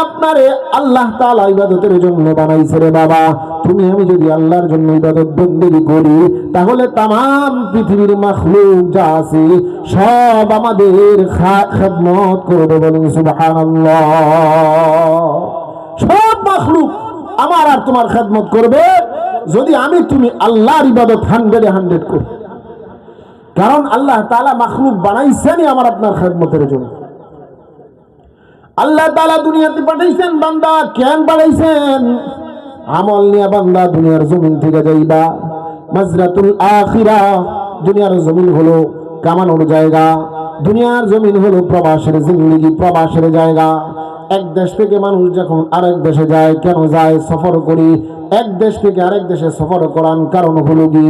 আপনারে আল্লাহ তাআলা ইবাদতের জন্য বানাইছে রে বাবা। তুমি আমি যদি আল্লাহর জন্য ইবাদত বন্দেগী করি, তাহলে তামাম পৃথিবীর মাখলুক যা আছে সব আমাদের খেদমত করবে। বলুন সুবহানাল্লাহ। সব মাখলুক আমার আর তোমার খেদমত করবে যদি আমি তুমি আল্লাহর ইবাদত 100% করি। কারণ আল্লাহ তাআলা মাখলুক বানাইছেনই আমার আপনার খেদমতের জন্য। আল্লাহ তাআলা দুনিয়াতে পাঠাইছেন বান্দা, কেন পাঠাইছেন? আমল নিয়ে বান্দা দুনিয়ার জমিন থেকে যাইবা। মাজরাতুল আখিরাহ, দুনিয়ার জমিন হলো কামানোর জায়গা, দুনিয়ার জমিন হলো প্রবাসের জিন্দেগি, প্রবাসের জায়গা। এক দেশ থেকে মানুষ যখন আরেক দেশে যায়, কেন যায়? সফর করি। এক দেশ থেকে আরেক দেশে সফর করার কারণ হলো কি?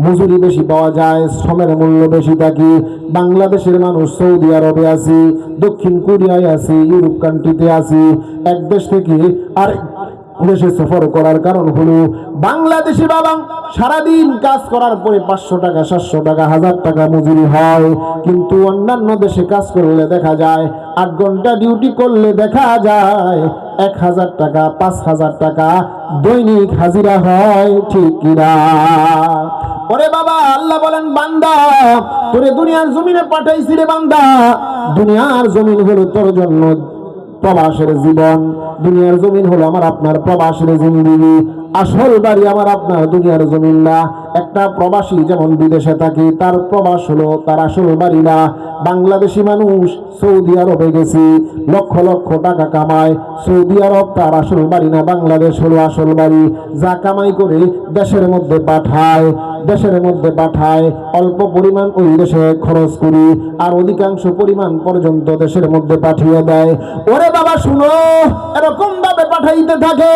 মজুরি বেশি পাওয়া যায়, শ্রমের মূল্য বেশি থাকে। বাংলাদেশের মানুষ সৌদি আরবে আছি, দক্ষিণ কোরিয়ায় আছি, ইউরোপ কান্ট্রিতে আছি। এক দেশ থেকে আরেক দেশে সফর করার কারণ হলো বাংলাদেশে বাবা সারাদিন কাজ করার পরে 500 টাকা, 700 টাকা, 1000 টাকা মজুরি হয়। কিন্তু অন্যান্য দেশে কাজ করলে দেখা যায় 8 ঘন্টা ডিউটি করলে দেখা যায় 1000 টাকা, 5000 টাকা দৈনিক হাজিরা হয়। ঠিক কিনা? ওরে বাবা, আল্লাহ বলেন বান্দা তোরে দুনিয়ার জমিনে পাঠাইছি রে বান্দা। দুনিয়ার জমিন হলো তোর জন্য প্রবাসের জীবন, দুনিয়ার জমিন হলো আমার আপনার প্রবাসের জিন্দেগি। আসল বাড়ি আমার আপনার দুনিয়ার জমিন না। একটা প্রবাসী যেমন বিদেশে থাকে, তার প্রবাস হলো তার আসল বাড়ি না। বাংলাদেশি মানুষ সৌদি আরবে গেছি, লক্ষ লক্ষ টাকা কামায়, সৌদি আরব তার আসল বাড়ি না, বাংলাদেশ হলো আসল বাড়ি। যা কামাই করে দেশের মধ্যে পাঠায়, দেশের মধ্যে পাঠায়, অল্প পরিমাণ ওই দেশে খরচ করি, আর অধিকাংশ পরিমাণ পর্যন্ত দেশের মধ্যে পাঠিয়ে দেয়। ওরে বাবা শুনো, এরকম ভাবে পাঠাইতে থাকে।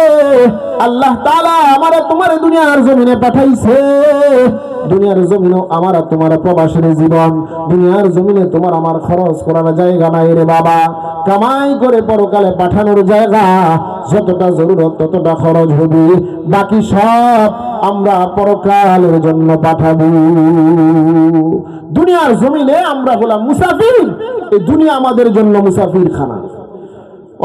আল্লাহ তাআলা আমারে তোমার দুনিয়ার জমিনে পাঠাইছে। দুনিয়ার জমিনও আমার তোমার প্রবাসের জীবন। দুনিয়ার জমিনে তোমার আমার খরচ করার জায়গা নাই রে বাবা। কামাই করে পরকালে পাঠানোর জায়গা, যতটা জরুরত ততটা খরচ হবে, বাকি সব আমরা পরকালের জন্য পাঠাবো। দুনিয়ার জমিনে আমরা হলাম মুসাফির, এই দুনিয়া আমাদের জন্য মুসাফির খানা।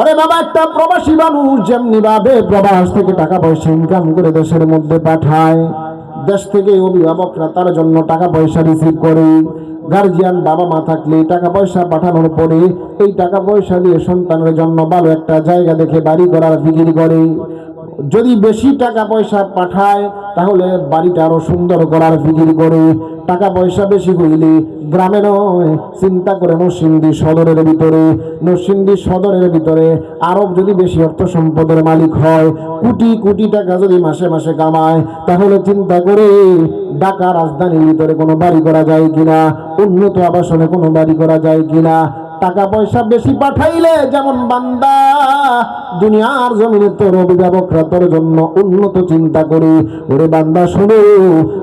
ওরে বাবা, একটা প্রবাসী মানুষ যেমনি ভাবে প্রবাস থেকে টাকা পয়সা ইনকাম করে দেশের মধ্যে পাঠায়, দেশ থেকে অভিভাবকরা তার জন্য টাকা পয়সা রিসিভ করে। গার্জিয়ান বাবা মা থাকলে টাকা পয়সা পাঠানোর পরে এই টাকা পয়সা দিয়ে সন্তানের জন্য ভালো একটা জায়গা দেখে বাড়ি করার ফিকির করে। যদি বেশি টাকা পয়সা পাঠায় তাহলে বাড়িটা আরো সুন্দর করার ফিকির করে। টাকা পয়সা বেশি হইলে গ্রামে নয়, চিন্তা করে নরসিংদী সদরের ভিতরে, নরসিংদী সদরের ভিতরে আরো যদি বেশি অর্থ সম্পদের মালিক হয়, কোটি কোটি টাকা যদি মাসে মাসে কামায়, তাহলে চিন্তা করে ঢাকা রাজধানীর ভিতরে কোনো বাড়ি করা যায় কিনা, উন্নত আবাসনে কোনো বাড়ি করা যায় কিনা। টাকা পয়সা বেশি পাঠাইলে যেমন বান্দা দুনিয়ার জমিনে তোর অভিভাবকরা তোর জন্য উন্নত চিন্তা করে। ওরে বান্দা শোনো,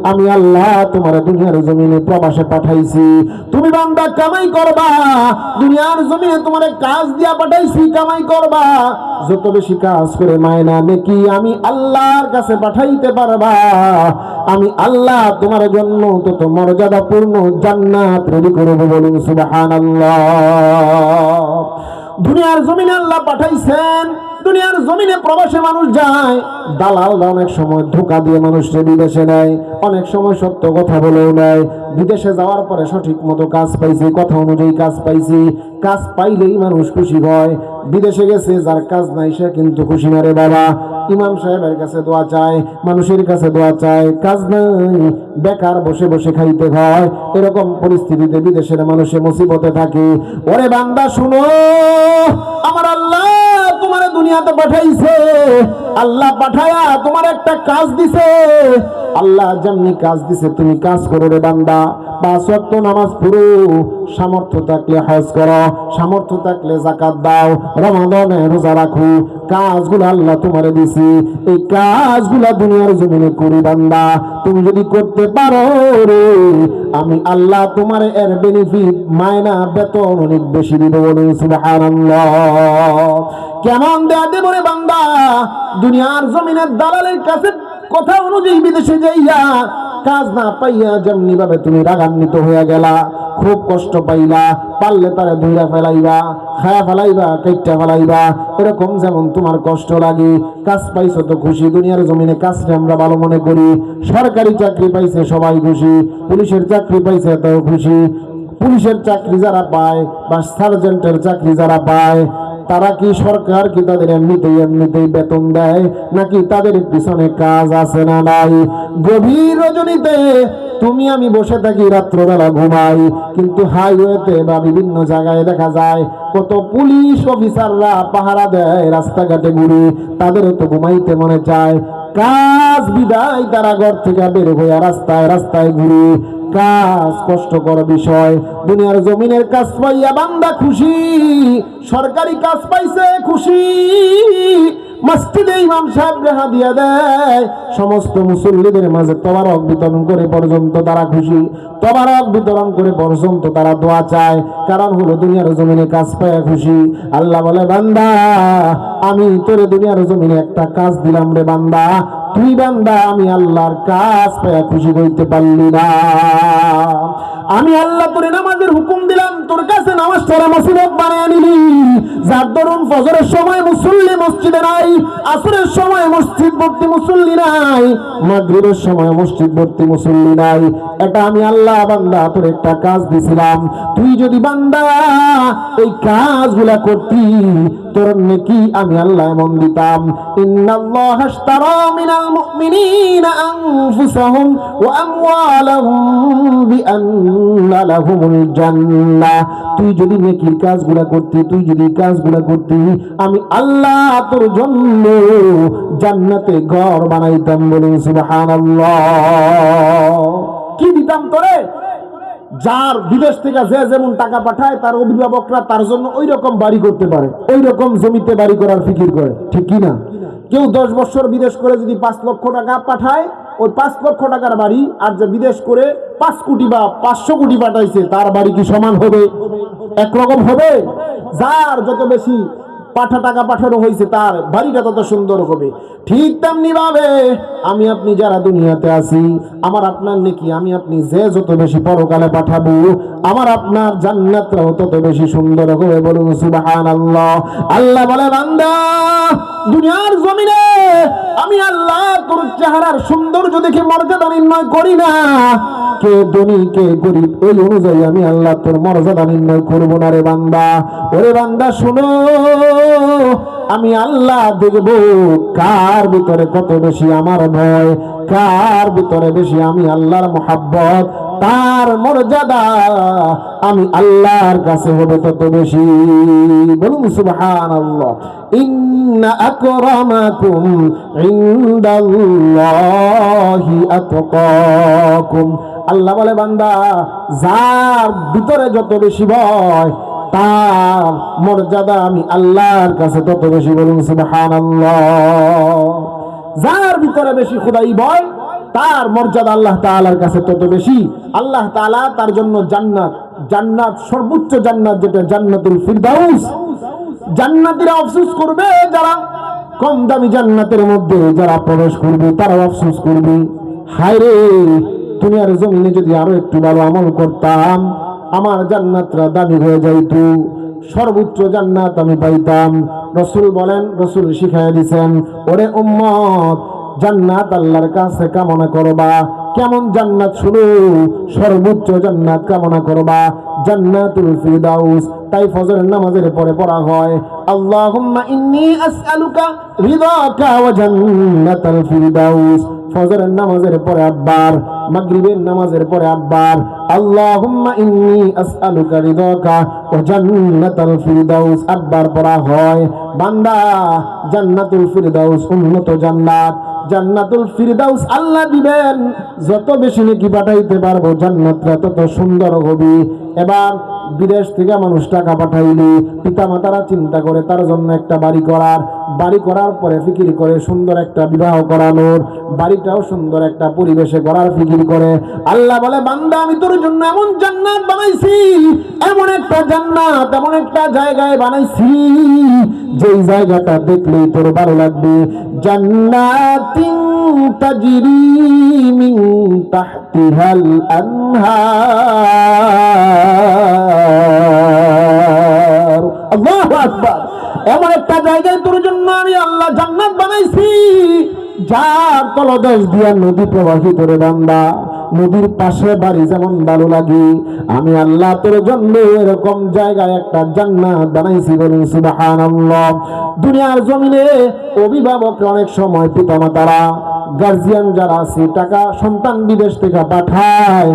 আমি আল্লাহ তোমার দুনিয়ার জমিনে প্রবাসে পাঠাইছি, তুমি বান্দা কামাই করবা। দুনিয়ার জমিনে তোমার কাজ দিয়া পাঠাইছি, কামাই করবা। যত বেশি কাজ করে মায়না নেকি আমি আল্লাহর কাছে পাঠাইতে পারবা। আমি আল্লাহ তোমার জন্য তত মর্যাদাপূর্ণ জান্নাত রেডি করব। বলুন সুবহানাল্লাহ। দুনিয়ার জমিনে আল্লাহ পাঠাইছেন, দুনিয়ার জমিনে প্রবাসে মানুষ যায়, দালালরা অনেক সময় ধোঁকা দিয়ে মানুষকে বিদেশে নেয়, অনেক সময় সত্য কথা বলেও নেয়। বিদেশে যাওয়ার পরে সঠিক মতো কাজ পাইছি, কথা অনুযায়ী কাজ পাইছি, কাজ পাইলেই মানুষ খুশি হয়। বিদেশে গেছে যার কাজ নাই সে কিন্তু খুশি না রে বাবা। ইমাম সাহেবের কাছে দোয়া চায়, মানুষের কাছে দোয়া চায়, কাজ নাই, বেকার বসে বসে খাইতে হয়। এরকম পরিস্থিতিতে বিদেশের মানুষের মুসিবতে থাকে। ওরে বান্দা শুনো, আমার আল্লাহ তোমার দুনিয়াতে পাঠাইছে, আল্লাহ পাঠায়া তোমার একটা কাজ দিছে। আল্লাহ যেমনি কাজ দিছে তুমি কাজ করো রে বান্দা। 5 ওয়াক্ত নামাজ পড়ো, সামর্থ্য থাকলে হজ করো, সামর্থ্য থাকলে যাকাত দাও, রমাদানে রোজা রাখো। কাজগুলো আল্লাহ তোমারে দিছি, এই কাজগুলো দুনিয়ার জমিনে করি বান্দা। তুমি যদি করতে পারো রে, আমি আল্লাহ তোমারে এর বেনিফিট মায়না বেতন অনেক বেশি দিব। বলুন সুবহানাল্লাহ। কেমন দেয়া দেব রে বান্দা? দুনিয়ার জমিনের দালালের কাছে কথা অনুযায়ী বিদেশে যাইয়া কাজ না পাইয়া যেমনি ভাবে তুমি রাগান্বিত হইয়া গেলা, খুব কষ্ট পাইলা, পারলে তারা ধুইরা ফেলাইবা, খায়া ফেলাইবা, কেটটা ফেলাইবা, এরকম যেমন তোমার কষ্ট লাগে। কাজ পাইছো তো খুশি, দুনিয়ার জমিনে কাজটা আমরা ভালো মনে করি। সরকারি চাকরি পাইছে সবাই খুশি, পুলিশের চাকরি পাইছে তাও খুশি। পুলিশের চাকরি যারা পায় বা সার্জেন্টের চাকরি যারা পায়, তারা কি সরকার কি তাদের এমনিতেই বেতন দেয়, নাকি তাদের পিছনে কাজ আছে না নাই? গভীর রজনীতে তুমি আমি বসে থাকি, রাত্রবেলা ঘুমাই, কিন্তু হাইওয়েতে বা বিভিন্ন জায়গায় দেখা যায় কত পুলিশ অফিসাররা পাহারা দেয়, রাস্তাঘাটে ঘুরে, তাদেরও তো ঘুমাইতে মনে চায়। কাজ বিদায় তারা ঘর থেকে বের হইয়া রাস্তায় রাস্তায় ঘুরে। কাজ কষ্টকর বিষয়। দুনিয়ার জমিনের কাজ পাইয়া বান্দা খুশি, সরকারি কাজ পাইছে খুশি, মসজিদে ইমাম সাহেব রেহা দিয়া দেয়, সমস্ত মুসল্লিদের মাঝে তবারক বিতরণ করে পর্যন্ত তারা খুশি, তবারক বিতরণ করে পর্যন্ত তারা দোয়া চায়। কারণ হলো দুনিয়ার জমিনে কাজ পাইয়া খুশি। আল্লাহ বলে, বান্দা আমি তোরে দুনিয়ার জমিনে একটা কাজ দিলাম রে বান্দা, তুই বান্দা আমি আল্লাহর কাজ পাইয়া খুশি হইতে পারলি না। আমি আল্লাহ তোরে নামাজের হুকুম দিলাম, তোর কাছে নামাজ পড়া মুসিবত বানিয়ে নিলি। যার দরুন ফজরের সময় মুসল্লি মসজিদে নাই, আসরের সময় মসজিদ ভর্তি মুসল্লি নাই, মাগরিবের সময় মসজিদ ভর্তি মুসল্লি নাই। এটা আমি আল্লাহ বান্দা তোর একটা কাজ দিছিলাম, তুই যদি বান্দা এই কাজগুলা করতি, তোর নেকি আমি আল্লাহ এমন দিতাম। ইন্নাল্লাহা আশতারা মিনাল মুমিনিনা আনফুসাহুম ওয়া আমওয়ালাহুম বিআন্না লাহুমুল জান্নাহ। তুই যদি নেকির কাজগুলা করতি, তুই যদি কাজগুলা করতি, আমি আল্লাহ তোর জন্য জান্নাতে ঘর বানাইতাম। বলুন সুবহানাল্লাহ। কি দিতাম তোরে? যার বিদেশ থেকে যে যেমন টাকা পাঠায়, তার অভিভাবকরা তার জন্য ওই রকম বাড়ি করতে পারে, ওই রকম জমিতে বাড়ি করার ফিকির করে, ঠিক কি না? কেউ 10 বছর বিদেশ করে যদি 5 লক্ষ টাকা পাঠায়, ওই 5 লক্ষ টাকার বাড়ি আর যে বিদেশ করে 5 কোটি বা 500 কোটি পাঠাইছে, তার বাড়ি কি সমান হবে? একরকম হবে? যার যত বেশি টাকা পাঠানো হয়েছে তার বাড়িটা তত সুন্দর হবে। ঠিক তেমনি ভাবে আমি আপনি যারা দুনিয়াতে আছি, আমার আপনার নেকি আমি আপনি যে যত বেশি পরকালে পাঠাবো, আমার আপনার জান্নাতটাও তত বেশি সুন্দর হবে। বলুন সুবহানাল্লাহ। আল্লাহ বলে, বান্দা দুনিয়ার জমিনে আমি আল্লাহ তোর চেহারার সৌন্দর্য দেখে মর্যাদা নির্ণয় করি না, কে ধনী কে গরিব ওই অনুযায়ী আমি আল্লাহ তোর মর্যাদা নির্ণয় করবো না রে বান্দা। ওরে বান্দা শুনো, আমি আল্লাহ দেখব কার ভিতরে কত বেশি আমার ভয়, কার ভিতরে বেশি আমি আল্লাহর মুহাব্বত, তার মর্যাদা আমি আল্লাহর কাছে হবে তত বেশি। বলুন সুবহানাল্লাহ। ইন্না আকরামাকুম ইনদাল্লাহি আতকাকুম। আল্লাহ বলে, বান্দা যার ভিতরে যত বেশি ভয়, তার মর্যাদা আমি আল্লাহর কাছে তত বেশি। বলুন সুবহানাল্লাহ। যার ভিতরে বেশি খোদাই ভয়, তার মর্যাদা আল্লাহ তাআলার কাছে তত বেশি। আল্লাহ তাআলা তার জন্য জান্নাত সর্বোচ্চ জান্নাত, যেটা জান্নাতুল ফিরদাউস, জান্নাতীরা আফসোস করবে, যারা কম দামি জান্নাতের মধ্যে যারা প্রবেশ করবে তারা আফসোস করবে, হায় রে দুনিয়ার জমিনে যদি আরো একটু ভালো আমল করতাম, আমার জান্নাতটা দামি হয়ে যাইত, সর্বোচ্চ জান্নাত আমি পাইতাম। রাসূল বলেন, রাসূল শিখাইয়া দিয়েছেন, ওরে উম্মত জান্নাত আল্লাহর কাছে কামনা করবা। কেমন জান্নাত? শুনো, সর্বোচ্চ জান্নাত কামনা করবা, জান্নাতুল ফিরদাউস। তাই ফজরের নামাজের পরে পড়া হয়, আল্লাহুম্মা ইন্নী আসআলুকা রিদাকা ওয়া জান্নাতাল ফিরদাউস। ফজরের নামাজের পরে আব্বার, মাগরিবের নামাজের পরে আব্বার, আল্লাহুম্মা ইন্নী আসআলুকা রিদাকা ওয়া জান্নাতাল ফিরদাউস আব্বার পড়া হয়। বান্দা জান্নাতুল ফিরদাউস উন্নত জান্নাত, জান্নাতুল ফিরদাউস আল্লাহ দিবেন, যত বেশি নেকি পাঠাইতে পারবো জান্নাতটা তত সুন্দর হবে। এবার বিদেশ থেকে মানুষ টাকা পাঠাইলে পিতামাতারা চিন্তা করে তার জন্য একটা বাড়ি করার পরে ফিকির করে সুন্দর একটা বিবাহ করানোর, বাড়িটাও সুন্দর একটা পরিবেশে করার ফিকির করে। আল্লাহ বলে বান্দা আমি তোর জন্য এমন জান্নাত বানাইছি, এমন একটা জান্নাত, এমন একটা জায়গায় বানাইছি যেই জায়গাটা দেখলেই তোর ভালো লাগবে। জান্নাতিন তাজরি মিন তাহতিহাল আনহার। আল্লাহু আকবার। এমন একটা জায়গায় তোর জন্য আমি আল্লাহ জান্নাত বানাইছি যার তলদেশ দিয়া নদী প্রবাহিত রে বান্দা। নদীর পাশে বাড়ি যেমন ভালো লাগে, আমি আল্লাহ তোর জন্য এরকম জায়গায় একটা জান্নাত বানাইছি। বলুন সুবহানাল্লাহ। দুনিয়ার জমিনে অভিভাবক অনেক সময় পিতামাতারা গার্জিয়ান যারা আছে টাকা সন্তান বিদেশ থেকে পাঠায়,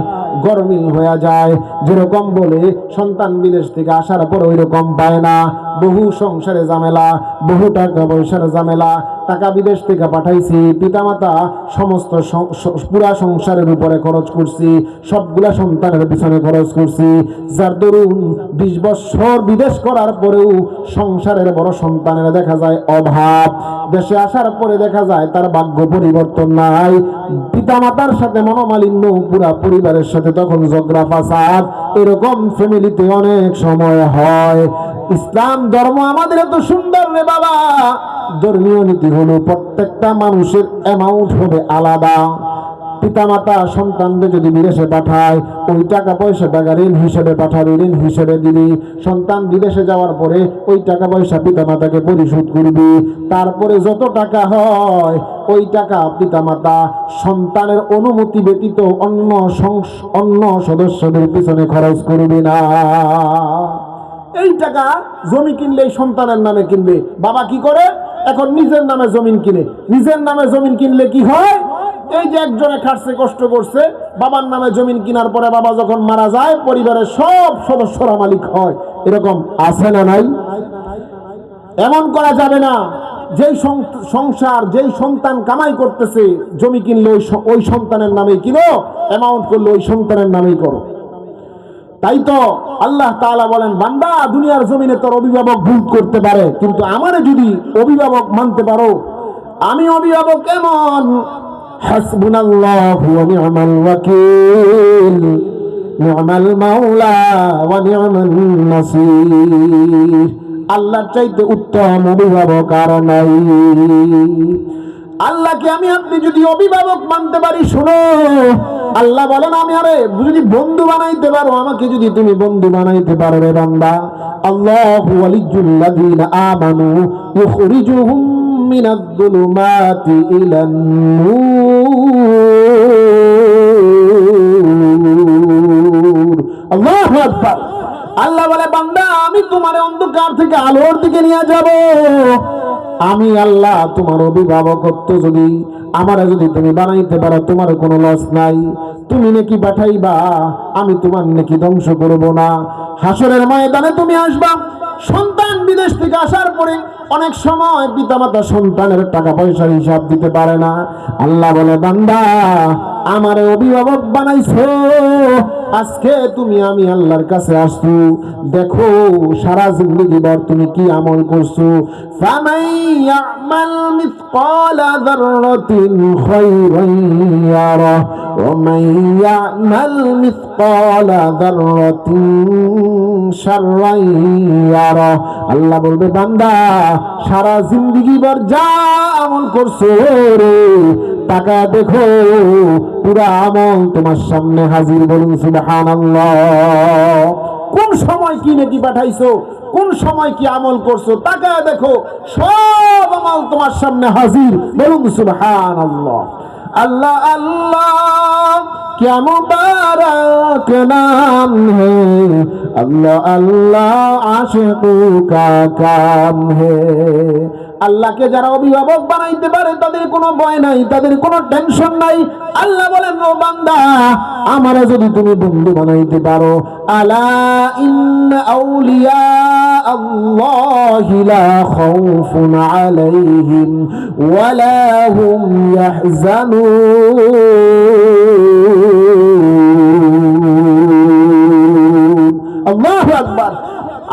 গরমিল হয়ে যায়। যেরকম বলে সন্তান বিদেশ থেকে আসার পর ওই রকম পায় না, বহু সংসারে ঝামেলা, বহু টাকা পয়সার ঝামেলা। টাকা বিদেশ থেকে পাঠাইছি, পিতামাতা সমস্ত পুরা সংসারের উপরে খরচ করছি, সবগুলা সন্তানের পিছনে খরচ করছি। যার দরুন 20 বছর বিদেশ করার পরেও সংসারের বড় সন্তানের দেখা যায় অভাব। দেশে আসার পরে দেখা যায় তার ভাগ্য পরিবর্তন নাই, পিতামাতার সাথে মনোমালিন্য, পুরা পরিবারের সাথে তখন ঝগড়া ফাসাদ। এরকম ফ্যামিলিতে অনেক সময় হয়। ইসলাম ধর্ম আমাদের এত সুন্দর রে বাবা। ধর্মীয় নীতি হলো প্রত্যেকটা মানুষের অ্যামাউন্ট হবে আলাদা। পিতামাতা সন্তানদের যদি বিদেশে পাঠায়, ওই টাকা পয়সাটাকে ঋণ হিসেবে পাঠাবে, ঋণ হিসেবে দিবি। সন্তান বিদেশে যাওয়ার পরে ওই টাকা পয়সা পিতামাতাকে পরিশোধ করবি। তারপরে যত টাকা হয় ওই টাকা পিতামাতা সন্তানের অনুমতি ব্যতীত অন্য সদস্যদের পিছনে খরচ করবি না। এই টাকা জমি কিনলে সন্তানের নামে কিনবে। বাবা কি করে? এখন নিজের নামে জমিন কিনে। নিজের নামে জমিন কিনলে কি হয়? এই যে একজনে খাটছে, কষ্ট করছে, বাবার নামে জমিন কেনার পরে বাবা যখন মারা যায় পরিবারের সব সদস্যরা মালিক হয়। এরকম আছে না নাই? এমন করা যাবে না। যেই সংসার, যেই সন্তান কামাই করতেছে, জমি কিনলে ওই সন্তানের নামেই কিনো, অ্যামাউন্ট করলে ওই সন্তানের নামেই করো। তাই তো আল্লাহ তাআলা বলেন বান্দা দুনিয়ার জমিনে তোর অভিভাবক ভুল করতে পারে, কিন্তু আমারে যদি অভিভাবক মানতে পারো, আমি অভিভাবক কেমন? হাসবুনাল্লাহু ওয়া নি'মাল ওয়াকিল, নি'মাল মাওলা ওয়া নি'মান নাসির। আল্লাহর চাইতে উত্তম অভিভাবক আর নাই। আল্লাহকে আমি আপনি যদি অভিভাবক মানতে পারি, শুনো আল্লাহ বলেন আমি আরে যদি বন্ধু বানাইতে পারো, আমাকে যদি তুমি বন্ধু বানাইতে পারো রে বান্দা, আল্লাহু ওয়ালিয়্যুল লাযীনা আমানু ইখরিজুহুম মিনাদ যুলুমাতি ইলান নূর। আল্লাহু আকবার। আল্লাহ বলে বান্দা আমি তোমার অন্ধকার থেকে আলোর দিকে নিয়ে যাব। আমি আল্লাহ তোমার অভিভাবকত্ব যদি আমারে যদি তুমি বানাইতে পারো, তোমার কোনো লস নাই। তুমি নেকি পাঠাইবা, আমি তোমার নেকি ধ্বংস করব না। হাসরের ময়দানে তুমি আসবা। সন্তান বিদেশ থেকে আসার পরে অনেক সময় পিতামাতা সন্তানের টাকা পয়সার হিসাব দিতে পারে না। আল্লাহ বলে বান্দা আমারে অভিভাবক বানাইছো, আজকে তুমি আমি আল্লাহর কাছে আসছো, দেখো সারা জিন্দেগি ভর তুমি কি আমল করছো। ফামান ইয়ামাল মিসকালা যাররাতিন খায়রান ইয়ারা ওয়া মান ইয়ামাল মিসকালা যাররাতিন শাররান ইয়ারা। আল্লাহ বলবে বান্দা সারা জিন্দেগি ভর যা আমল করছো রে, টাকা দেখো পুরা আমল তোমার সামনে হাজির। বলুন সুবহানাল্লাহ। কোন সময় কি নেকি পাঠাইছো, কোন সময় কি আমল করছো, টাকা দেখো সব আমল তোমার সামনে হাজির। বলুন সুবহানাল্লাহ। अल्लाह अल्लाह क्या मुबारक नाम है, अल्लाह अल्लाह आशिकों का काम है। আল্লাহকে যারা অভিভাবক বানাইতে পারে তাদের কোনো ভয় নাই, তাদের কোনো টেনশন নাই। আল্লাহ বলেন ও বান্দা আমারে যদি তুমি বন্ধু বানাইতে পারো, আলা ইন্না আউলিয়া আল্লাহি লা খাউফুন আলাইহিম ওয়া লা হুম ইয়াহজানুন। আল্লাহু আকবার।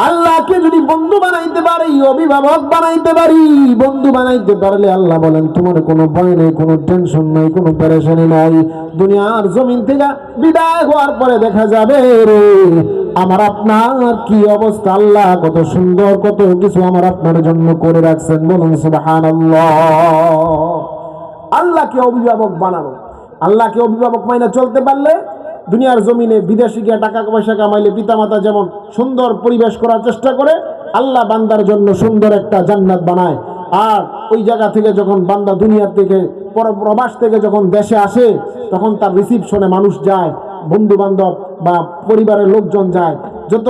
আল্লাহকে যদি বন্ধু বানাইতে পারি, অভিভাবক বানাইতে পারি, বন্ধু বানাইতে পারলে আল্লাহ বলেন তোমার কোনো ভয় নেই, কোনো টেনশন নাই, কোনো পেরেশানি নাই। দুনিয়ার জমিন থেকে বিদায় হওয়ার পরে দেখা যাবে রে আমার আপনার কি অবস্থা। আল্লাহ কত সুন্দর কত কিছু আমার আপনার জন্য করে রাখছেন, বলুন সুবহানাল্লাহ। আল্লাহকে অভিভাবক বানানো, আল্লাহকে অভিভাবক মাইনা চলতে পারলে দুনিয়ার জমিনে বিদেশি গিয়ে টাকা পয়সা কামাইলে পিতামাতা যেমন সুন্দর পরিবেশ করার চেষ্টা করে, আল্লাহ বান্দার জন্য সুন্দর একটা জান্নাত বানায়। আর ওই জায়গা থেকে যখন বান্দা দুনিয়ার থেকে প্রবাস থেকে যখন দেশে আসে, তখন তার রিসিপশনে মানুষ যায়, বন্ধু বান্ধব বা পরিবারের লোকজন যায়। যত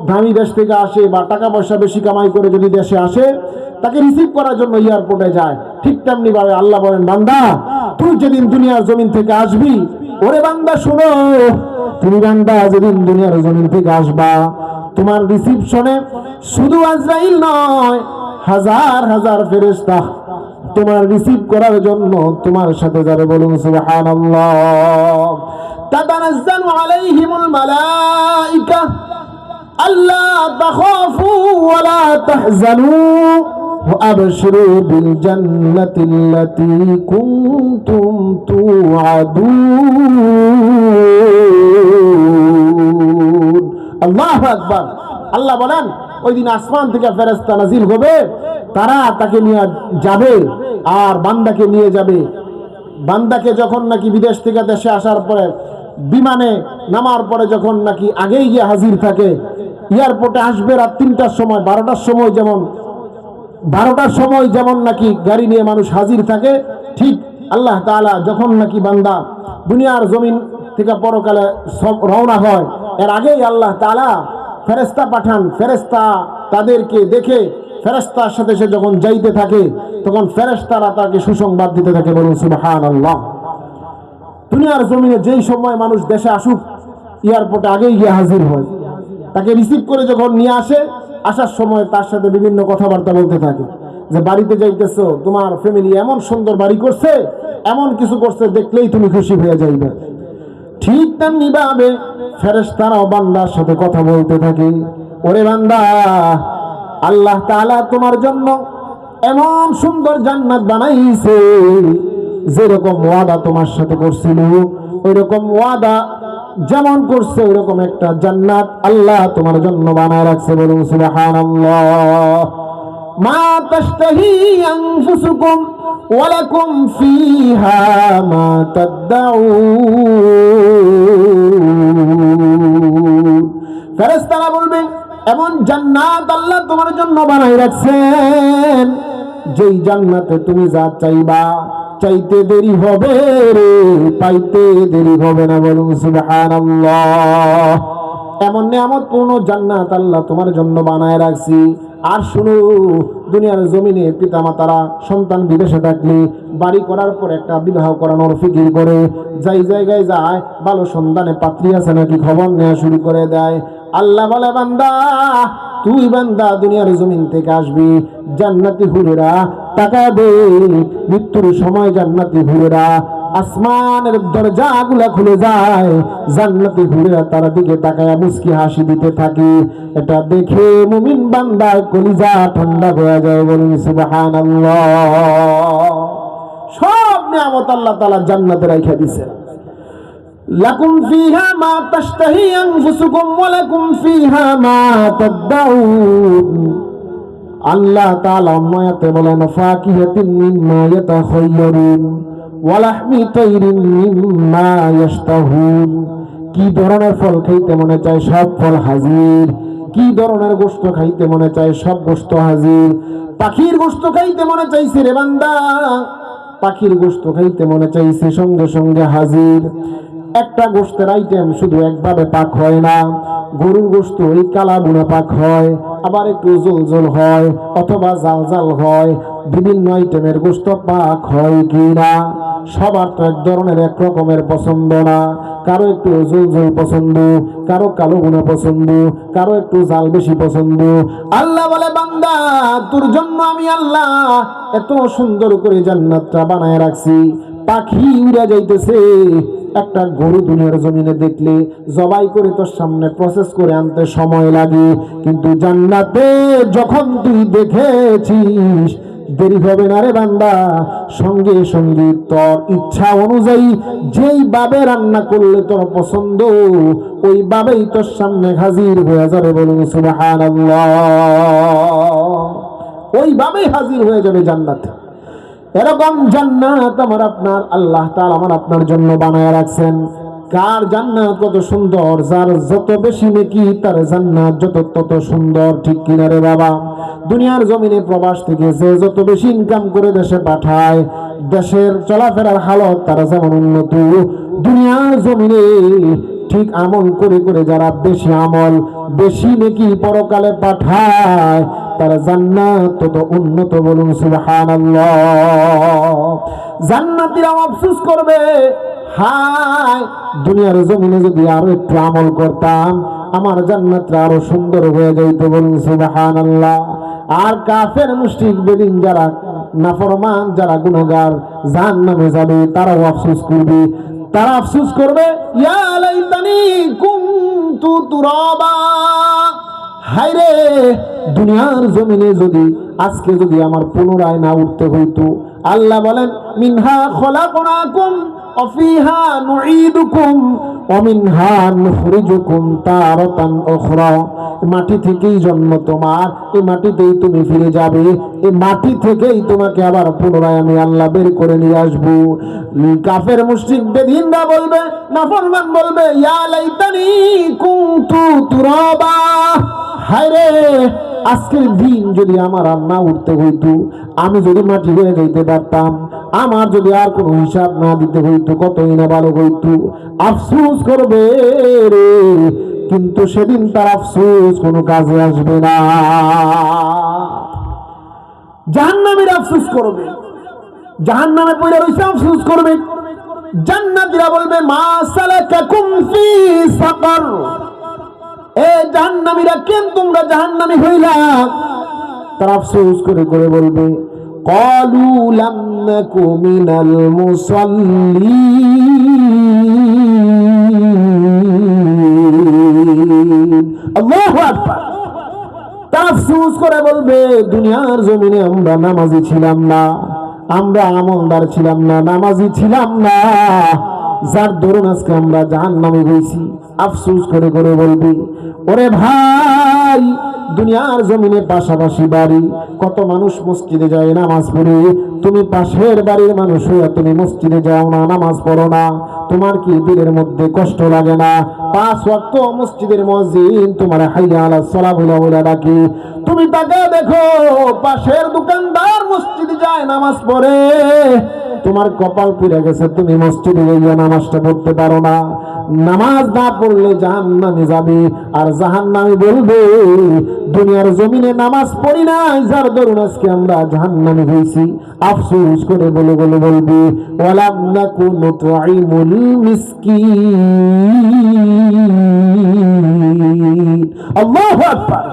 দামি দেশ থেকে আসে বা টাকা পয়সা বেশি কামাই করে যদি দেশে আসে, তাকে রিসিভ করার জন্য এয়ারপোর্টে যায়। ঠিক তেমনি ভাবে আল্লাহ বলেন বান্দা তুই যেদিন দুনিয়ার জমিন থেকে আসবি, ওরে বান্দা শোনো, তুমি বান্দা যেদিন দুনিয়ার জমিন থেকে আসবা, তোমার রিসিপশনে শুধু আজরাইল নয়, হাজার হাজার ফেরেশতা তোমার রিসিভ করার জন্য তোমার সাথে যাবে, বলুন সুবহানাল্লাহ। তাতানাজ্জালু আলাইহিমুল মালাইকা আল্লা তাখাফু ওয়া লা তাহজানু وأبشروا بالجنة التي كنتم توعدون। আল্লাহু আকবার। আল্লাহ বলেন ওই দিন আসমান থেকে ফেরেশতা নাজিল হবে, তারা তাকে নিয়ে যাবে আর বান্দাকে নিয়ে যাবে। বান্দাকে যখন নাকি বিদেশ থেকে দেশে আসার পরে বিমানে নামার পরে যখন নাকি আগেই গিয়ে হাজির থাকে, এয়ারপোর্টে আসবে রাত 3টার সময়, 12টার সময় যেমন নাকি গাড়ি নিয়ে মানুষ হাজির থাকে, ঠিক আল্লাহ তাআলা যখন নাকি বান্দা দুনিয়ার জমিন থেকে পরকালে সব রওনা হয়, এর আগেই আল্লাহ তাআলা ফেরেশতা পাঠান। ফেরেশতা তাদেরকে দেখে ফেরেশতার সাথে সে যখন যাইতে থাকে, তখন ফেরেশতারা তাকে সুসংবাদ দিতে থাকে, বলুন সুবহানাল্লাহ। দুনিয়ার জমিনে যেই সময় মানুষ দেশে আসুক, এয়ারপোর্টে আগেই গিয়ে হাজির হয়, তাকে রিসিভ করে যখন নিয়ে আসে, আসার সময় তার সাথে বিভিন্ন কথাবার্তা বলতে থাকে যে বাড়িতে যাইতেছো, তোমার ফ্যামিলি এমন সুন্দর বাড়ি করছে, এমন কিছু করছে, দেখলেই তুমি খুশি হয়ে যাইবে। ঠিক তেমনি ভাবে ফেরেশতারাও বান্দার সাথে কথা বলতে থাকে, ওরে বান্দা আল্লাহ তাআলা তোমার জন্য এমন সুন্দর জান্নাত বানাইছে, যেরকম ওয়াদা তোমার সাথে করছিল, ওইরকম ওয়াদা যেমন করছে ওইরকম একটা জান্নাত আল্লাহ তোমার জন্য বানায় রাখছে, বলুন সুবহানাল্লাহ। মা তাশতাহি আনফুসুকুম ওয়া লাকুম ফিহা মা তাদউন। ফেরেশতারা বলবেন এমন জান্নাত আল্লাহ তোমার জন্য বানায় রাখছেন, যেই জান্নাতে তুমি যা চাইবা চাইতে দেরি হবে রে, পাইতে দেরি হবে না, বলুন সুবহানাল্লাহ। এমন নিয়ামত পূর্ণ জান্নাত আল্লাহ তোমার জন্য বানায় রাখছি। আর শুনো, দুনিয়ার জমিনে পিতামাতারা সন্তান বিদেশে থাকলে বাড়ি করার পর একটা বিবাহ করানোর ফিকির করে, যাই জায়গায় যায় ভালো সন্তানে পাত্রী আছে নাকি খবর নেওয়া শুরু করে দেয়। আল্লাহ বলে বান্দা তুই বান্দা দুনিয়ার জমিন থেকে আসবি, জান্নাতি হুরেরা টাকা দে, মৃত্যুর সময় জান্নাতি হুরেরা আসমানের দরজাগুলা খুলে যায়, জান্নাতি হুরেরা তার দিকে তাকায় মুস্কি হাসি দিতে থাকে। এটা দেখে মুমিন বান্দার কলিজা ঠান্ডা হয়ে যায়, বলুন সুবহানাল্লাহ। সব নিয়ামত আল্লাহ তাআলা জান্নাতে রাইখা দিয়েছেন। লাকুম ফিহা মা তাশতাহি আনফুসুকুম ওয়া লাকুম ফিহা মা তাদউন। আল্লাহ তাআলা অন্যতে বলেন ফাকিহাতিন মিম্মা ইয়াতাখায়্যারুন ওয়া লাহমি তাইরিন মিম্মা ইয়াশতাহুন। কি ধরনের ফল খাইতে মনে চায় সব ফল হাজির, কি ধরনের গোশত খাইতে মনে চায় সব গোশত হাজির। পাখির গোশত খাইতে মনে চাইছে রে বান্দা, পাখির গোশত খাইতে মনে চাইছে সঙ্গে সঙ্গে হাজির। একটা গোশতের আইটেম শুধু একভাবে পাক হয় না, গরুর গোশত ওই কালা বুনা পাক হয়, আবার একটু জল জল হয় অথবা জাল জাল হয়। বিভিন্ন আইটেমের গোশত পাক হয় কি না, সবার তো এক ধরনের এক রকমের পছন্দ না। কারো একটু জল জল পছন্দ, কারো কালো বুনা পছন্দ, কারো একটু জাল বেশি পছন্দ। আল্লাহ বলে বান্দা তোর জন্য আমি আল্লাহ এত সুন্দর করে জান্নাতটা বানায় রাখছি। পাখি উড়া যাইতেছে, একটা গরু দুনিয়ার জমিনে দেখলে জবাই করে তোর সামনে প্রসেস করে আনতে সময় লাগে, কিন্তু জান্নাতে যখন তুই দেখেছিস দেরি হবে না রে বান্দা, সঙ্গে সঙ্গে তোর ইচ্ছা অনুযায়ী যেইভাবে রান্না করলে তোর পছন্দ ওইভাবেই তোর সামনে হাজির হয়ে যাবে। বলুন সুবহানাল্লাহ। ওইভাবেই হাজির হয়ে যাবে জান্নাতে। এরকম জান্নাত আমার আপনার আল্লাহ তাআলা আমার আপনার জন্য বানায় রাখছেন। কার জান্নাত কত সুন্দর, যার যত বেশি নেকি তার জান্নাত তত সুন্দর, ঠিক কিনা রে বাবা? দুনিয়ার জমিনে প্রবাস থেকে যে যত বেশি ইনকাম করে দেশে পাঠায়, দেশের চলাফেরার হালত তারা যেমন উন্নত, দুনিয়ার জমিনে ঠিক আমল করে করে যারা বেশি আমল বেশি নেকি পরকালে পাঠায় তারা জান্নাত তত উন্নত। বলুন সুবহানাল্লাহ। জান্নাতীরা আফসোস করবে, হায় দুনিয়ার জমিনে যদি আরো একটু আমল করতাম আমার জান্নাতটা আরো সুন্দর হয়ে যাইত। বলুন সুবহানাল্লাহ। আর কাফের মুশরিক বেদিন যারা নাফরমান, যারা গুনাহগার জাহান্নামে যাবে, তারাও আফসোস করবে। তারা আফসোস করবে, ইয়া লাইতানি কুনতু তুরাবা, হায়রে দুনিয়ার জমিনে যদি আজকে যদি আমার পুনরায় না উঠতে হইতো। আল্লাহ বলেন, মিনহা খলাকনাকুম ওয়া ফিহা নুঈদুকুম ওয়া মিনহা নুখরিজুকুম তারাতান উখরা। মাটি থেকেই জন্ম তোমার, এই মাটিতেই তুমি ফিরে যাবে, এই মাটি থেকেই তোমাকে আবার পুনরায় আমি আল্লাহ বের করে নিয়ে আসবো। কাফের মুশরিক বেদিনরা বলবে, নাফরমান বলবে, ইয়া লাইতানি কুনতু তুরাবা, হায়রে আজকের দিন যদি আমার আর না উঠতে হইতো, আমি যদি মাটি হয়ে যাইতে পারতাম, আমার যদি আর কোনো হিসাব না দিতে হইতো, কতই না ভালো হইতো। আফসোস করবে রে, কিন্তু সেদিন তার আফসোস কোনো কাজে আসবে না। জাহান্নামীরা আফসোস করবে, জাহান্নামে পড়ে রইছে আফসোস করবে। জান্নাতীরা বলবে, মা সালাকাকুম ফি সাকার, এ জাহান্নামীরা কেন তোমরা জাহান্নামী হইলা? তারা আফসোস করে করে বলবে, ক্বালু লাম নাকু মিনাল মুসাল্লিন। আল্লাহু আকবার। তারা আফসোস করে বলবে, দুনিয়ার জমিনে আমরা নামাজি ছিলাম না, আমরা আমলদার ছিলাম না, নামাজি ছিলাম না, যার দরুন আজকে আমরা জাহান্নামে হইছি। আফসোস করে করে বলবে, ওরে ভাই দুনিয়ার জমিনে পাশাপাশি বাড়ি, কত মানুষ মসজিদে যায় নামাজ পড়ে, তুমি পাশের বাড়ির মানুষ হইয়া তুমি মসজিদে যাও না, নামাজ পড়ো না, তোমার কি দিলের মধ্যে কষ্ট লাগে না? 5 ওয়াক্ত মসজিদের মুয়াজ্জিন তোমার হাইয়া আলাস সালাহ বলে ডাকে, তুমি তাকে দেখো পাশের দোকানদার মসজিদে যায় নামাজ পড়ে, তোমার কপাল পুড়ে গেছে, তুমি মসজিদে গিয়ে নামাজটা পড়তে পারো না। নামাজ না পড়লে জাহান্নামে যাবে, আর জাহান্নামী বলবে, দুনিয়ার জমিনে নামাজ পড়ি নাই, যার দরুন আজকে আমরা জাহান্নামে হইছি। আফসোস করে বলে বলে বলবে, ওয়ালাম নাকু নুতঈমুল মিসকিন। আল্লাহু আকবার।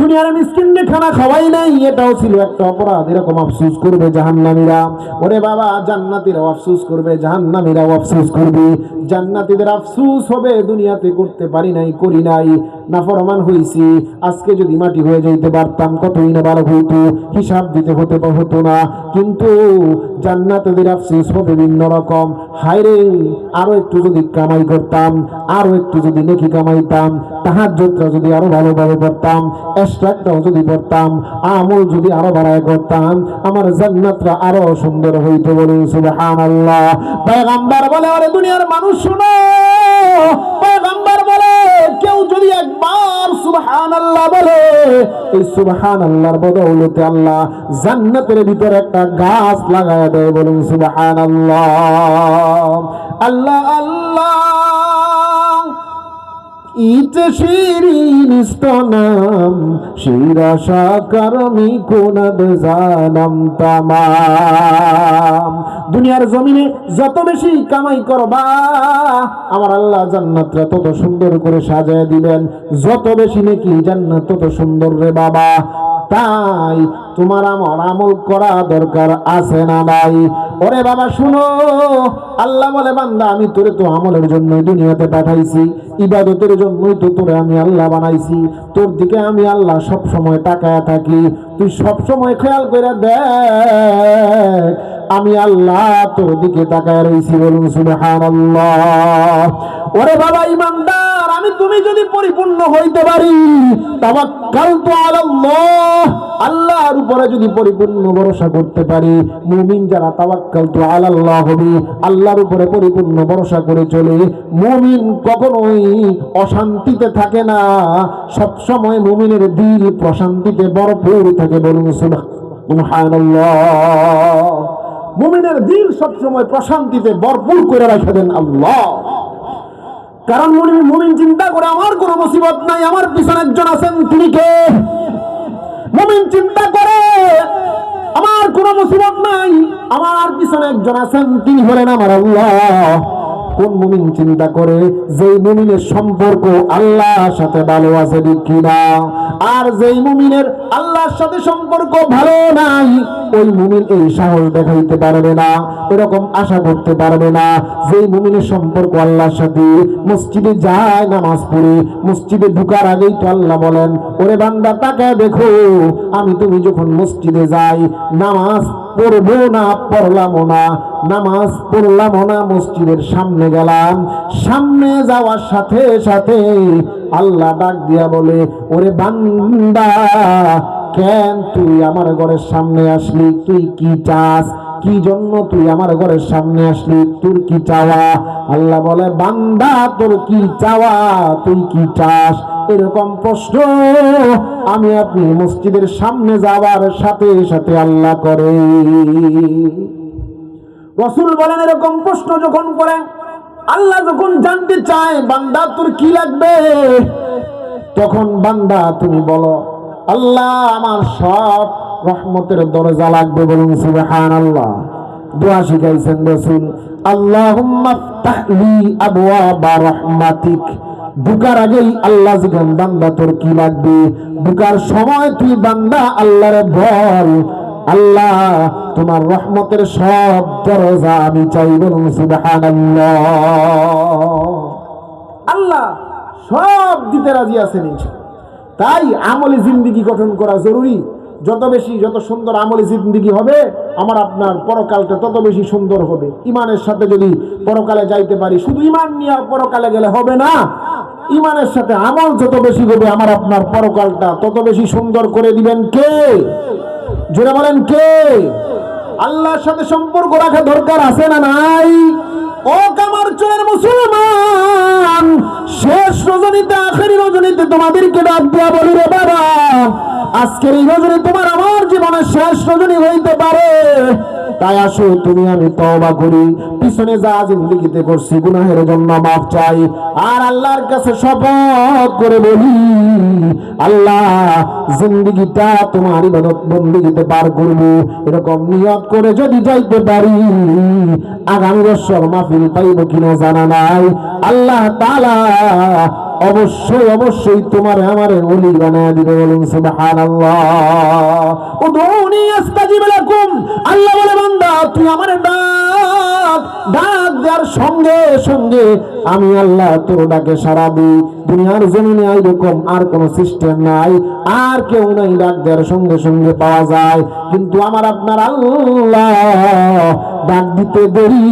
দুনিয়ার মিসকিনকে খানা খাওয়াই নাই, এটাও ছিল একটা অপরাধ। এরকম আফসোস করবে জাহান্নামীরা। ওরে বাবা, জান্নাতীরাও আফসোস করবে, জাহান্নামীরাও আফসোস করবে। জান্নাতীদের আফসোস হবে, দুনিয়াতে করতে পারি নাই, করি নাই, নাফরমান হইছি, আজকে যদি মাটি হয়ে যাইতে পারতাম কতই না ভালো হইতো, হিসাব দিতে হতো না। কিন্তু জান্নাতীদের আফসোস হবে ভিন্ন রকম, হায়রে আরো একটু যদি কামাই করতাম, আরো একটু যদি নেকি কামাইতাম, তাহাজ্জুদটা যদি আরো ভালোভাবে করতাম, এক্সট্রাটাও যদি করতাম, আমল যদি আরো বাড়ায় করতাম, আমার জান্নাতটা আরো সুন্দর হইতো। বলুন সুবহানাল্লাহ। পয়গম্বর বলে, ওরে দুনিয়ার মানুষ শুনো, পয়গম্বর বলে, কেউ যদি একবার সুবহানাল্লাহ বলে, এই সুবহানাল্লাহর বদৌলতে আল্লাহ জান্নাতের ভিতরে একটা গাছ লাগায় দেয়। বলুন সুবহানাল্লাহ। আল্লাহ আল্লাহ ইতে শিরিন স্তনাম শিরা সাকারমি কোনাদ জানাম তামাম। দুনিয়ার জমিনে যত বেশি কামাই করবা আমার আল্লাহ জান্নাতটা তত সুন্দর করে সাজায় দিবেন, যত বেশি নাকি জান্নাত তত সুন্দর রে বাবা। তাই তোমার আমার আমল করা দরকার আছে না নাই? ওরে বাবা শুনো, আল্লাহ বলে বান্দা আমি তোরে তো আমলের জন্যই দুনিয়াতে পাঠাইছি, ইবাদতের জন্যই তো তোরে আমি আল্লাহ বানাইছি। তোর দিকে আমি আল্লাহ সব সময় তাকায়া থাকি, তুই সব সময় খেয়াল করে দেখ আমি আল্লাহ তোর দিকে তাকায় রইছি। বলুন সুবহানাল্লাহ। ওরে বাবা ইমানদার, আমি তুমি যদি পরিপূর্ণ হইতে পারি, তাওয়াক্কালতু আলাল্লাহ, আল্লাহর উপরে যদি পরিপূর্ণ ভরসা করতে পারি, মুমিন যারা তাওয়াক্কালতু আলাল্লাহ হবে, আল্লাহর উপরে পরিপূর্ণ ভরসা করে চলে, মুমিন কখনোই অশান্তিতে থাকে না, সব সময় মুমিনের দিল প্রশান্তিতে ভরপুর থাকে। বলুন সুবহানাল্লাহ। মুমিনের দিল সব সময় প্রশান্তিতে ভরপুর করে রাখে দেন আল্লাহ। কারণ মুমিন চিন্তা করে আমার কোনো মুসিবত নাই, আমার পিছনে একজন আছেন, তিনি কে? মুমিন চিন্তা করে আমার কোনো মুসিবত নাই, আমার পিছনে একজন আছেন, তিনি হলেন আমার আল্লাহ। কোন মুমিন চিন্তা করে যেই মুমিনের সম্পর্ক আল্লাহর সাথে ভালো আছে কিনা, আর যেই মুমিনের আল্লাহর সাথে সম্পর্ক ভালো নাই, ওই মুমিন এই সাহস দেখাইতে পারবে না, এরকম আশা করতে পারবে না। যেই মুমিনের সম্পর্ক আল্লাহর সাথে, মসজিদে যায় নামাজ পড়ে, মসজিদে ঢোকার আগেই তো আল্লাহ বলেন ওরে বান্দা তাকায় দেখো, আমি তুমি যখন মসজিদে যাই নামাজ পড়বো না, পড়লামও না, নামাজ পড়লামও না, মসজিদের সামনে গেলাম, সামনে যাওয়ার সাথে সাথে আল্লাহ ডাক দিয়া বলে ওরে বান্দা কেন তুই আমার ঘরের সামনে আসলি, তুই কি চাস, কি জন্য তুই আমার ঘরের সামনে আসলি, তোর কি চাওয়া? আল্লাহ বলে বান্দা তোর কি চাওয়া, তুই কি চাস? এরকম প্রশ্ন আমি আপনি মসজিদের সামনে যাওয়ার সাথে সাথে আল্লাহ করে। রাসূল বলেন এরকম প্রশ্ন যখন করে, আল্লাহ যখন জানতে চায় বান্দা তোর কি লাগবে, তখন বান্দা তুমি বলো আল্লাহ আমার সব রহমতের দরজা লাগবে। বলুন সুবহানাল্লাহ। দোয়া শিখাইছেন রাসূল, আল্লাহুম্মা ফতাহ লি আবওয়াবা রাহমাতিক। ঢুকার আগেই আল্লাহ জিজ্ঞাসা বান্দা তোর কি লাগবে, ঢুকার সময় তুই বান্দা আল্লাহরে বল আল্লাহ তোমার রহমতের সব দরজা আমি চাই। বলুন সুবহানাল্লাহ। আল্লাহ সব দিতে রাজি আছেন। তাই আমলি জিন্দেগি গঠন করা জরুরি। যত সুন্দর আমলি জিন্দেগি হবে আমার আপনার পরকালটা তত বেশি সুন্দর হবে। ইমানের সাথে যদি পরকালে যাইতে পারি, শুধু ইমান নিয়ে পরকালে গেলে হবে না, ইমানের সাথে আমল যত বেশি হবে আমার আপনার পরকালটা তত বেশি সুন্দর করে দিবেন কে? জোরে বলেন কে? আল্লাহর সাথে সম্পর্ক রাখা দরকার আছে না নাই? ও কামার চোরের মুসলমান, শেষ রজনীতে আখেরি রজনীতে তোমাদেরকে ডাক দিয়া বলি রে বাবা, আজকের এই রজনী তোমার আমার জীবনের শেষ রজনী হইতে পারে। তাই আসো তুমি আমি তওবা করি, পিছনে যা জিন্দেগিতে করছি গুনাহের জন্য মাফ চাই, আর আল্লাহর কাছে শপথ করে বলি আল্লাহ জিন্দেগিটা তোমার ইবাদত বন্দেগিতে পার করব। এরকম নিয়ত করে যদি যাইতে পারি আগামী বছর মাহফিল পাইব কিনা জানা নাই। আল্লাহ তাআলা অবশ্যই তোমার আমারে ওলি বানায় দিবে। বলুন সুবহানাল্লাহ। উদউনি আস্তাজিব লাকুম। আল্লাহ বলে বান্দা তুই আমারে ডাক দেওয়ার সঙ্গে সঙ্গে আমি আল্লাহ তোর ডাকে সাড়া দিই। দুনিয়ার জমিনে এইরকম আর কোন সিস্টেম নাই, আর কেউ নাই ডাক দেওয়ার সঙ্গে সঙ্গে পাওয়া যায়, কিন্তু আমার আপনার আল্লাহ ডাক দিতে দেরি,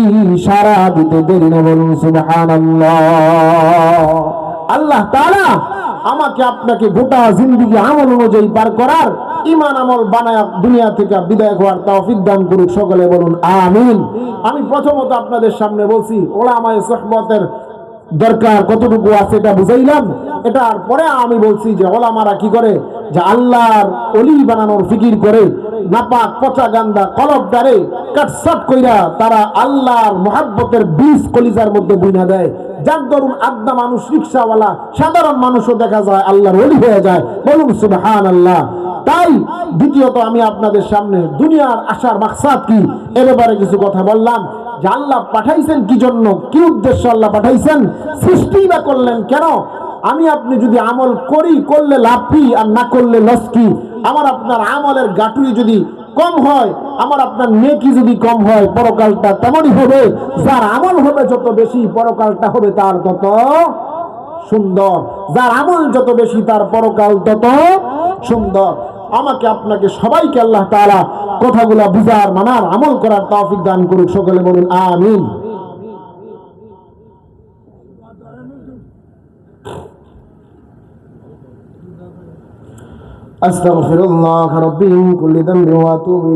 সাড়া দিতে দেরি না। বলুন সুবহানাল্লাহ। আল্লাহ তাআলা আমাকে আপনাকে গোটা জিন্দেগি আমল অনুযায়ী পার করার, ঈমান আমল বানায় দুনিয়া থেকে বিদায় হওয়ার তৌফিক দান করুক। সকলে বলুন আমিন। আমি প্রথমত আপনাদের সামনে বলছি উলামায়ে সুহবতের দরকার কতটুকু আছে এটা বুঝাইলাম। এটার পরে আমি বলছি যে ওলামারা কি করে, যে আল্লাহর ওলি বানানোর ফিকির করে, নাপাক পচা গান্দা কলবদারে কাটসাট কইরা তারা আল্লাহর মুহাব্বতের বীজ কলিজার মধ্যে বুইনা দেয়, যার দরুন আদনা মানুষ, রিকশাওয়ালা, সাধারণ মানুষও দেখা যায় আল্লাহর ওলি হয়ে যায়। বলুন সুবহানাল্লাহ। তাই দ্বিতীয়ত আমি আপনাদের সামনে দুনিয়ার আসার মাকসাদ কি এ ব্যাপারে কিছু কথা বললাম, যে আল্লাহ পাঠাইছেন কি জন্য, কি উদ্দেশ্য আল্লাহ পাঠাইছেন, সৃষ্টি বা করলেন কেন। আমি আপনি যদি আমল করি, করলে লাভ কি আর না করলে লস কি। আমার আপনার আমলের গাটুরি যদি কম হয়, আমার আপনার নেকি যদি কম হয়, পরকালটা তেমনই হবে। যার আমল হবে যত বেশি, পরকালটা হবে তার তত সুন্দর। যার আমল যত বেশি, তার পরকাল তত সুন্দর। আমাকে আপনাকে সবাইকে আল্লাহ তাআলা কথাগুলা বুঝার, মানার, আমল করার তৌফিক দান করুক। সকলে বলুন আমিন। আস্তাগফিরুল্লাহ রাব্বি মিন কুল্লি যামবিন ওয়া আতুবু